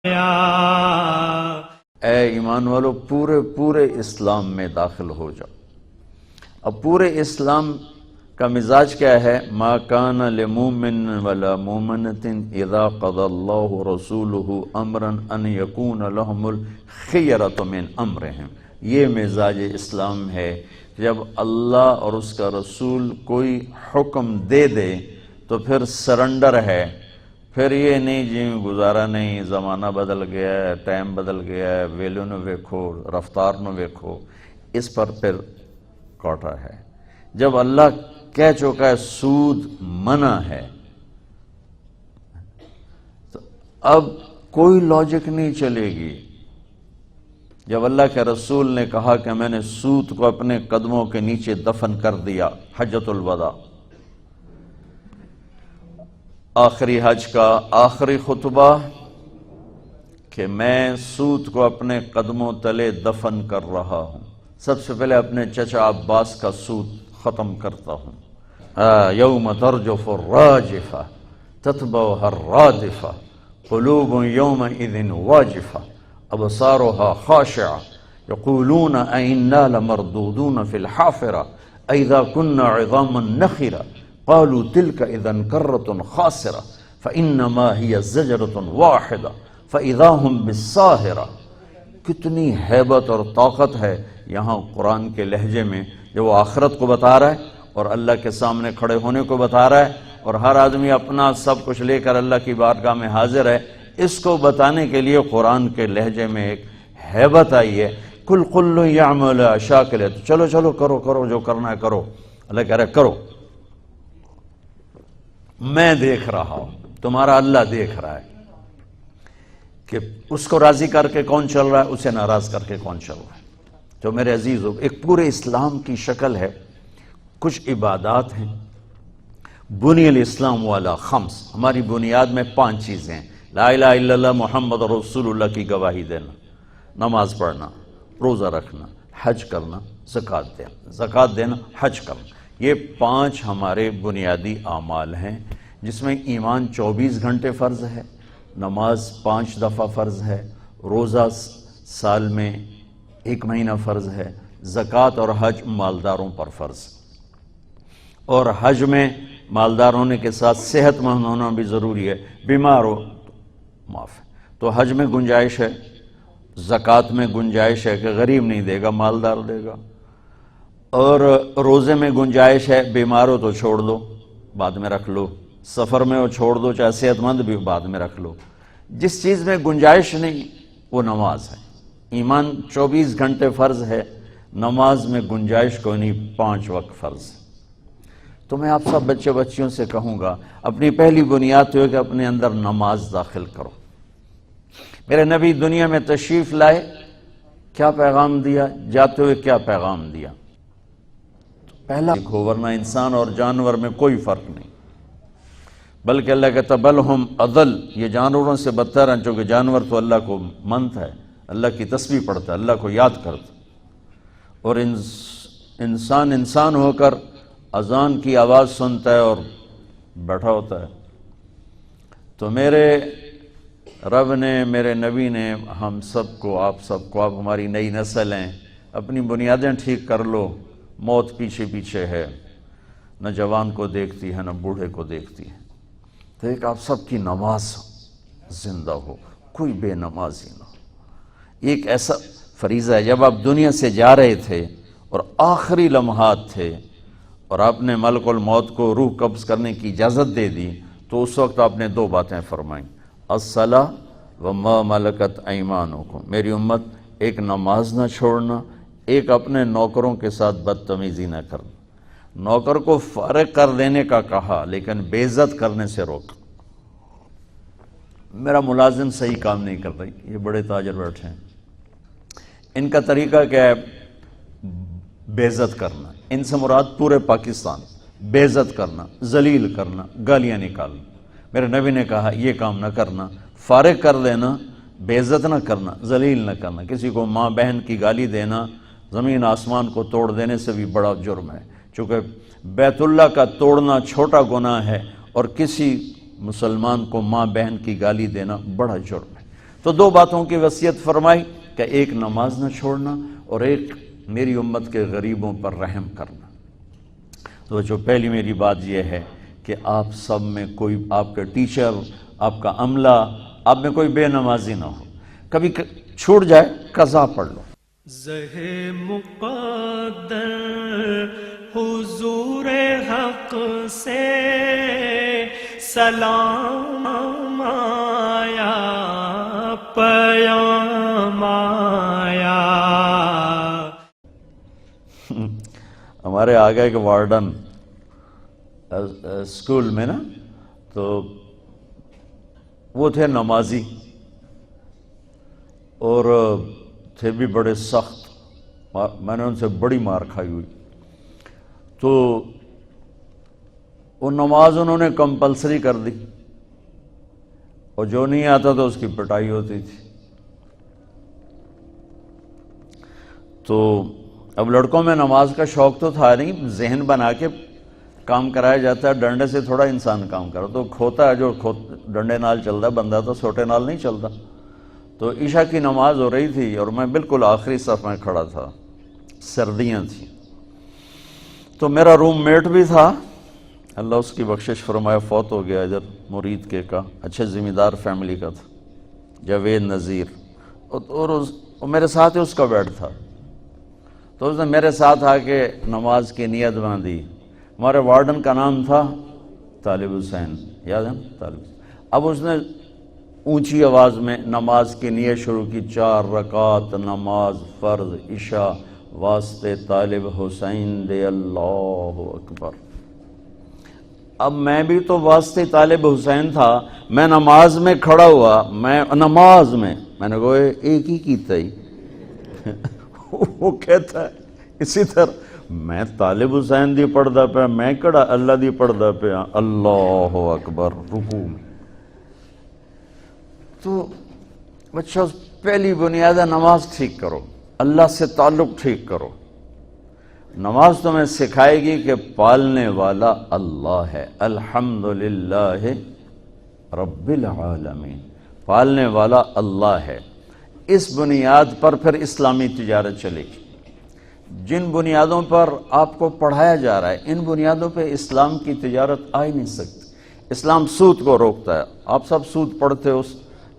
اے ایمان والو پورے اسلام میں داخل ہو جاؤ۔ اب پورے اسلام کا مزاج کیا ہے؟ ما کان لمؤمن ولا مؤمنۃ اذا قضى اللہ ورسولہ امرا ان یکون لهم الخیرۃ من امرہم۔ یہ مزاج اسلام ہے، جب اللہ اور اس کا رسول کوئی حکم دے دے تو پھر سرنڈر ہے، پھر یہ نہیں جی گزارا نہیں، زمانہ بدل گیا ہے، ٹائم بدل گیا ہے، ویلیو نو ویکھو، رفتار نو ویکھو، اس پر پھر کوٹا ہے۔ جب اللہ کہہ چکا ہے سود منع ہے تو اب کوئی لاجک نہیں چلے گی۔ جب اللہ کے رسول نے کہا کہ میں نے سود کو اپنے قدموں کے نیچے دفن کر دیا، حجۃ الوداع، آخری حج کا آخری خطبہ، کہ میں سود کو اپنے قدموں تلے دفن کر رہا ہوں، سب سے پہلے اپنے چچا عباس کا سود ختم کرتا ہوں۔ یوم ترجف الراجفہ تتبعها الرادفہ قلوب یومئذ واجفہ ابصارها خاشعہ یقولون ائنا لمردودون فی الحافرہ اذا كنا عظاما نخرہ قالوا تلك اذا کرۃ خاسرہ فانما هي زجرۃ واحدہ فاذا هم بالساہرہ۔ کتنی ہیبت اور طاقت ہے یہاں قرآن کے لہجے میں، جو وہ آخرت کو بتا رہا ہے اور اللہ کے سامنے کھڑے ہونے کو بتا رہا ہے، اور ہر آدمی اپنا سب کچھ لے کر اللہ کی بارگاہ میں حاضر ہے۔ اس کو بتانے کے لیے قرآن کے لہجے میں ایک ہیبت آئی ہے۔ کل کل یعمل شاکر، چلو چلو کرو کرو جو کرنا ہے کرو۔ اللہ کہہ رہا ہے کرو، میں دیکھ رہا ہوں، تمہارا اللہ دیکھ رہا ہے کہ اس کو راضی کر کے کون چل رہا ہے، اسے ناراض کر کے کون چل رہا ہے۔ تو میرے عزیزو، ایک پورے اسلام کی شکل ہے، کچھ عبادات ہیں۔ بنی الاسلام والا خمس، ہماری بنیاد میں 5 چیزیں ہیں۔ لا الہ الا اللہ محمد رسول اللہ کی گواہی دینا، نماز پڑھنا، روزہ رکھنا، حج کرنا، زکوٰۃ دینا، حج کرنا، یہ 5 ہمارے بنیادی اعمال ہیں، جس میں ایمان 24 گھنٹے فرض ہے، نماز 5 دفعہ فرض ہے، روزہ سال میں 1 مہینہ فرض ہے، زکوٰۃ اور حج مالداروں پر فرض، اور حج میں مالدار ہونے کے ساتھ صحت مند ہونا بھی ضروری ہے، بیمار ہو تو معاف ہے۔ تو حج میں گنجائش ہے، زکوٰۃ میں گنجائش ہے کہ غریب نہیں دے گا، مالدار دے گا، اور روزے میں گنجائش ہے، بیمار ہو تو چھوڑ دو بعد میں رکھ لو، سفر میں ہو چھوڑ دو، چاہے صحت مند بھی بعد میں رکھ لو۔ جس چیز میں گنجائش نہیں وہ نماز ہے۔ ایمان 24 گھنٹے فرض ہے، نماز میں گنجائش کوئی نہیں، 5 وقت فرض ہے۔ تو میں آپ سب بچے بچیوں سے کہوں گا، اپنی پہلی بنیاد تو ہے کہ اپنے اندر نماز داخل کرو۔ میرے نبی دنیا میں تشریف لائے، کیا پیغام دیا؟ جاتے ہوئے کیا پیغام دیا؟ پہلا دیکھو، ورنہ انسان اور جانور میں کوئی فرق نہیں، بلکہ اللہ کہتا بل ہم اضل، یہ جانوروں سے بدتر ہیں، چونکہ جانور تو اللہ کو منتا ہے، اللہ کی تسبیح پڑھتا ہے، اللہ کو یاد کرتا، اور انسان ہو کر اذان کی آواز سنتا ہے اور بیٹھا ہوتا ہے۔ تو میرے رب نے، میرے نبی نے ہم سب کو، آپ سب کو، آپ ہماری نئی نسل ہیں، اپنی بنیادیں ٹھیک کر لو، موت پیچھے پیچھے ہے، نہ جوان کو دیکھتی ہے نہ بوڑھے کو دیکھتی ہے۔ تو ایک آپ سب کی نماز زندہ ہو، کوئی بے نمازی نہ ہو۔ ایک ایسا فریضہ ہے، جب آپ دنیا سے جا رہے تھے اور آخری لمحات تھے اور آپ نے ملک الموت کو روح قبض کرنے کی اجازت دے دی، تو اس وقت آپ نے 2 باتیں فرمائیں، الصلاۃ وما ملکت ایمانکم، میری امت ایک نماز نہ چھوڑنا، ایک اپنے نوکروں کے ساتھ بدتمیزی نہ کرنا۔ نوکر کو فارغ کر دینے کا کہا، لیکن بے عزت کرنے سے روک۔ میرا ملازم صحیح کام نہیں کرتا، یہ بڑے تاجر بیٹھے ہیں، ان کا طریقہ کیا ہے؟ بے عزت کرنا۔ ان سے مراد پورے پاکستان، بے عزت کرنا، ذلیل کرنا، گالیاں نکالنا۔ میرے نبی نے کہا یہ کام نہ کرنا، فارغ کر دینا، بے عزت نہ کرنا، ذلیل نہ کرنا۔ کسی کو ماں بہن کی گالی دینا زمین آسمان کو توڑ دینے سے بھی بڑا جرم ہے، چونکہ بیت اللہ کا توڑنا چھوٹا گناہ ہے اور کسی مسلمان کو ماں بہن کی گالی دینا بڑا جرم ہے۔ تو دو باتوں کی وصیت فرمائی کہ ایک نماز نہ چھوڑنا اور ایک میری امت کے غریبوں پر رحم کرنا۔ تو جو پہلی میری بات یہ ہے کہ آپ سب میں کوئی، آپ کے ٹیچر، آپ کا عملہ، آپ میں کوئی بے نمازی نہ ہو، کبھی چھوٹ جائے قضا پڑھ لو۔ زہ مقدر حضور حق سے سلام آیا، پیام آیا۔ ہمارے آگے ایک وارڈن اسکول میں نا، تو وہ تھے نمازی اور تھے بھی بڑے سخت، میں نے ان سے بڑی مار کھائی ہوئی۔ تو وہ نماز انہوں نے کمپلسری کر دی، اور جو نہیں آتا تو اس کی پٹائی ہوتی تھی۔ تو اب لڑکوں میں نماز کا شوق تو تھا نہیں، ذہن بنا کے کام کرایا جاتا ہے، ڈنڈے سے تھوڑا انسان کام کرو، تو کھوتا ہے جو ڈنڈے نال چلتا ہے بندہ، تو سوٹے نال نہیں چلتا۔ تو عشاء کی نماز ہو رہی تھی اور میں بالکل آخری صف میں کھڑا تھا، سردیاں تھیں۔ تو میرا روم میٹ بھی تھا، اللہ اس کی بخشش فرمائے، فوت ہو گیا ادھر مرید کے کا، اچھے ذمہ دار فیملی کا تھا، جاوید نذیر، اور میرے ساتھ ہی اس کا بیڈ تھا۔ تو اس نے میرے ساتھ آ کے نماز کی نیت باندھی۔ ہمارے وارڈن کا نام تھا طالب حسین، یاد ہے نا طالب حسین؟ اب اس نے اونچی آواز میں نماز کی نیت شروع کی، 4 رکعت نماز فرض عشاء واسطے طالب حسین دے، اللہ اکبر۔ اب میں بھی تو واسطے طالب حسین تھا، میں نماز میں کھڑا ہوا، میں نے کہا ایک ہی کیتا ہی وہ کہتا ہے اسی طرح میں طالب حسین دی پڑھدا پیا، میں کڑا اللہ دی پڑھدا پیا، اللہ اکبر، رکوع میں۔ تو بچہ پہلی بنیاد ہے نماز ٹھیک کرو، اللہ سے تعلق ٹھیک کرو۔ نماز تمہیں سکھائے گی کہ پالنے والا اللہ ہے، الحمدللہ رب العالمین، پالنے والا اللہ ہے۔ اس بنیاد پر پھر اسلامی تجارت چلے گی۔ جن بنیادوں پر آپ کو پڑھایا جا رہا ہے، ان بنیادوں پہ اسلام کی تجارت آ ہی نہیں سکتی۔ اسلام سود کو روکتا ہے۔ آپ سب سود پڑھتے ہو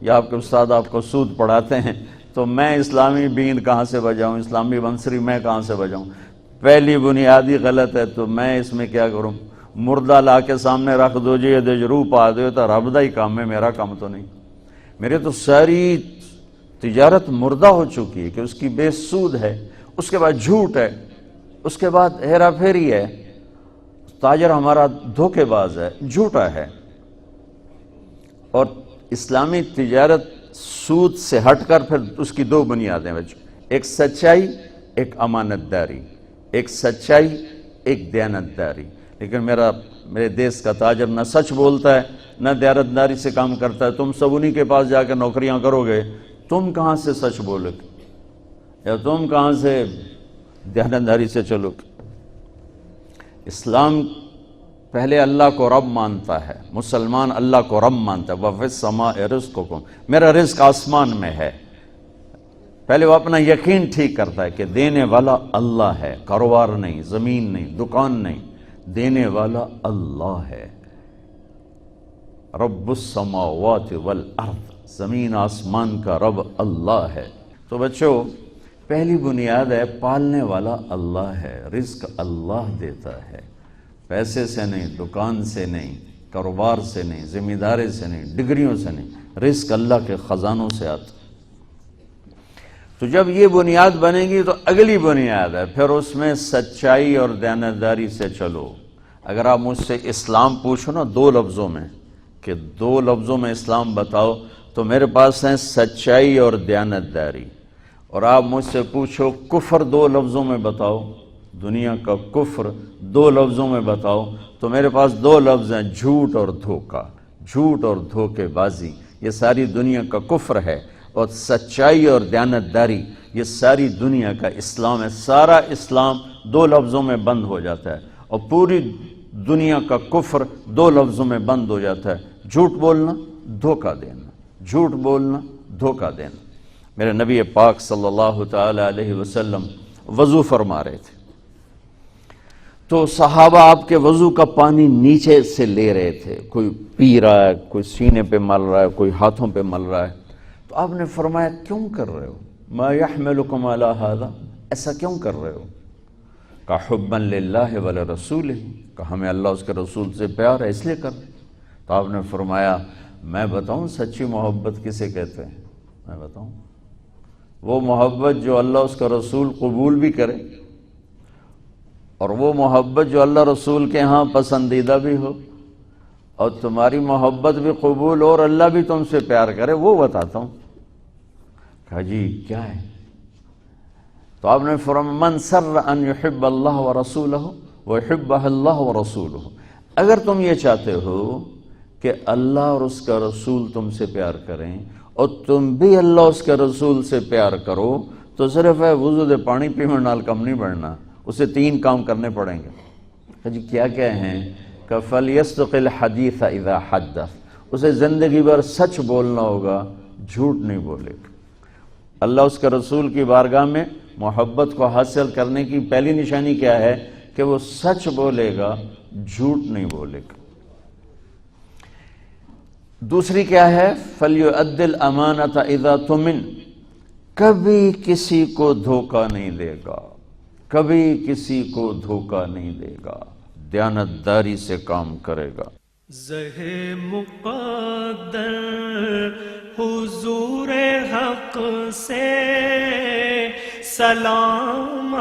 یا آپ کے استاد آپ کو سود پڑھاتے ہیں، تو میں اسلامی بین کہاں سے بجاؤں، اسلامی بنسری میں کہاں سے بجاؤں؟ پہلی بنیادی غلط ہے، تو میں اس میں کیا کروں؟ مردہ لا کے سامنے رکھ دو جی، یہ روح پا دو، تو رب دا ہی کام ہے، میرا کام تو نہیں۔ میرے تو ساری تجارت مردہ ہو چکی ہے کہ اس کی بیس سود ہے، اس کے بعد جھوٹ ہے، اس کے بعد ہیرا پھیری ہے، تاجر ہمارا دھوکے باز ہے، جھوٹا ہے۔ اور اسلامی تجارت سود سے ہٹ کر پھر اس کی 2 بنیادیں بچوں، ایک سچائی، ایک امانت داری، ایک سچائی، ایک دیانت داری۔ لیکن میرے دیس کا تاجر نہ سچ بولتا ہے، نہ دیانت داری سے کام کرتا ہے۔ تم سب انہی کے پاس جا کے نوکریاں کرو گے، تم کہاں سے سچ بولو گے یا تم کہاں سے دیانتداری سے چلو گے؟ اسلام پہلے اللہ کو رب مانتا ہے، مسلمان اللہ کو رب مانتا ہے، وَفِي السَّمَاءِ رِزْقُكُمْ، میرا رزق آسمان میں ہے۔ پہلے وہ اپنا یقین ٹھیک کرتا ہے کہ دینے والا اللہ ہے، کاروبار نہیں، زمین نہیں، دکان نہیں، دینے والا اللہ ہے۔ رب السماوات والارض، زمین آسمان کا رب اللہ ہے۔ تو بچوں، پہلی بنیاد ہے پالنے والا اللہ ہے، رزق اللہ دیتا ہے، پیسے سے نہیں، دکان سے نہیں، کاروبار سے نہیں، ذمہ داری سے نہیں، ڈگریوں سے نہیں، رزق اللہ کے خزانوں سے آتا۔ تو جب یہ بنیاد بنے گی تو اگلی بنیاد ہے پھر اس میں سچائی اور دیانتداری سے چلو۔ اگر آپ مجھ سے اسلام پوچھو نا 2 لفظوں میں، کہ 2 لفظوں میں اسلام بتاؤ، تو میرے پاس ہیں سچائی اور دیانتداری۔ اور آپ مجھ سے پوچھو کفر 2 لفظوں میں بتاؤ، دنیا کا کفر 2 لفظوں میں بتاؤ، تو میرے پاس 2 لفظ ہیں، جھوٹ اور دھوکہ، جھوٹ اور دھوکے بازی، یہ ساری دنیا کا کفر ہے۔ اور سچائی اور دیانتداری، یہ ساری دنیا کا اسلام ہے۔ سارا اسلام 2 لفظوں میں بند ہو جاتا ہے، اور پوری دنیا کا کفر 2 لفظوں میں بند ہو جاتا ہے، جھوٹ بولنا، دھوکہ دینا، جھوٹ بولنا، دھوکہ دینا۔ میرے نبی پاک صلی اللہ تعالی علیہ وسلم وضو فرما رہے تھے، تو صحابہ آپ کے وضو کا پانی نیچے سے لے رہے تھے، کوئی پی رہا ہے، کوئی سینے پہ مل رہا ہے، کوئی ہاتھوں پہ مل رہا ہے، تو آپ نے فرمایا کیوں کر رہے ہو؟ ما یحملکم علی ھذا، ایسا کیوں کر رہے ہو؟ کہ حبا للہ ولرسولہ، کہ ہمیں اللہ اس کے رسول سے پیار ہے اس لیے کر رہے۔ تو آپ نے فرمایا میں بتاؤں سچی محبت کسے کہتے ہیں؟ میں بتاؤں، وہ محبت جو اللہ اس کا رسول قبول بھی کرے، اور وہ محبت جو اللہ رسول کے ہاں پسندیدہ بھی ہو، اور تمہاری محبت بھی قبول ہو اور اللہ بھی تم سے پیار کرے، وہ بتاتا ہوں۔ کہا جی کیا ہے؟ تو آپ نے فرمایا من سر ان یحب اللہ ورسولہ ویحبہ اللہ ورسولہ، اگر تم یہ چاہتے ہو کہ اللہ اور اس کا رسول تم سے پیار کریں اور تم بھی اللہ اس کے رسول سے پیار کرو، تو صرف ہے وضو دے پانی پینے نال کم نہیں بڑھنا، اسے 3 کام کرنے پڑیں گے۔ جی کیا کیا ہیں؟ کہ فَلْيَصْدِقِ الْحَدِيثَ إِذَا حَدَّثَ، اسے زندگی بھر سچ بولنا ہوگا، جھوٹ نہیں بولے گا۔ اللہ اس کے رسول کی بارگاہ میں محبت کو حاصل کرنے کی پہلی نشانی کیا ہے؟ کہ وہ سچ بولے گا، جھوٹ نہیں بولے گا۔ دوسری کیا ہے؟ فَلْيُؤَدِّ الْأَمَانَةَ إِذَا تُمِنَ، کبھی کسی کو دھوکہ نہیں دے گا، کبھی کسی کو دھوکہ نہیں دے گا، دیانتداری سے کام کرے گا۔ زہ مقدر حضور حق سے سلام